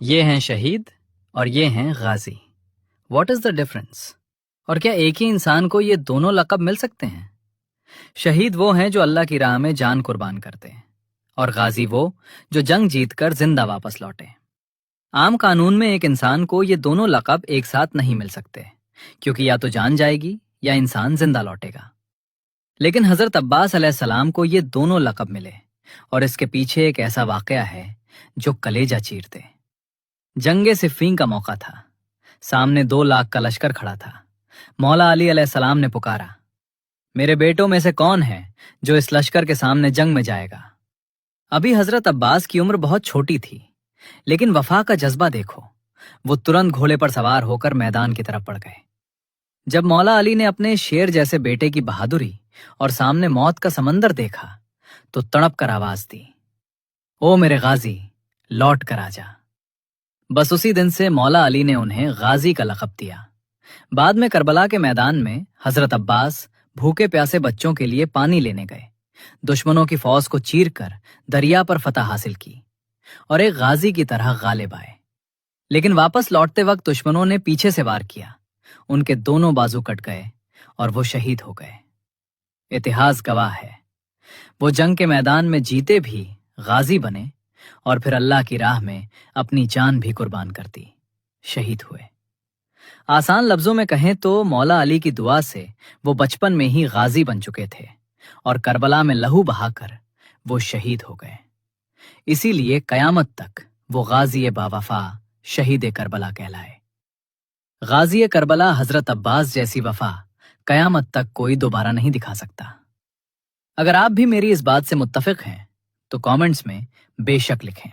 یہ ہیں شہید اور یہ ہیں غازی. What is the difference? اور کیا ایک ہی انسان کو یہ دونوں لقب مل سکتے ہیں؟ شہید وہ ہیں جو اللہ کی راہ میں جان قربان کرتے ہیں، اور غازی وہ جو جنگ جیت کر زندہ واپس لوٹے. عام قانون میں ایک انسان کو یہ دونوں لقب ایک ساتھ نہیں مل سکتے، کیونکہ یا تو جان جائے گی یا انسان زندہ لوٹے گا. لیکن حضرت عباس علیہ السلام کو یہ دونوں لقب ملے، اور اس کے پیچھے ایک ایسا واقعہ ہے جو کلیجہ چیرتے. جنگ صفین کا موقع تھا. سامنے 2 لاکھ کا لشکر کھڑا تھا. مولا علی علیہ السلام نے پکارا، میرے بیٹوں میں سے کون ہے جو اس لشکر کے سامنے جنگ میں جائے گا؟ ابھی حضرت عباس کی عمر بہت چھوٹی تھی، لیکن وفا کا جذبہ دیکھو. وہ ترنت گھوڑے پر سوار ہو کر میدان کی طرف بڑھ گئے. جب مولا علی نے اپنے شیر جیسے بیٹے کی بہادری اور سامنے موت کا سمندر دیکھا تو تڑپ کر آواز دی، او میرے غازی، لوٹ کر آ جا. بس اسی دن سے مولا علی نے انہیں غازی کا لقب دیا. بعد میں کربلا کے میدان میں حضرت عباس بھوکے پیاسے بچوں کے لیے پانی لینے گئے، دشمنوں کی فوج کو چیر کر دریا پر فتح حاصل کی اور ایک غازی کی طرح غالب آئے. لیکن واپس لوٹتے وقت دشمنوں نے پیچھے سے وار کیا. ان کے دونوں بازو کٹ گئے اور وہ شہید ہو گئے. اتہاس گواہ ہے، وہ جنگ کے میدان میں جیتے بھی غازی بنے اور پھر اللہ کی راہ میں اپنی جان بھی قربان کر دی، شہید ہوئے. آسان لفظوں میں کہیں تو مولا علی کی دعا سے وہ بچپن میں ہی غازی بن چکے تھے اور کربلا میں لہو بہا کر وہ شہید ہو گئے. اسی لیے قیامت تک وہ غازی باوفا شہید کربلا کہلائے. غازی کربلا حضرت عباس جیسی وفا قیامت تک کوئی دوبارہ نہیں دکھا سکتا. اگر آپ بھی میری اس بات سے متفق ہیں تو کامنٹس میں بے شک لکھیں.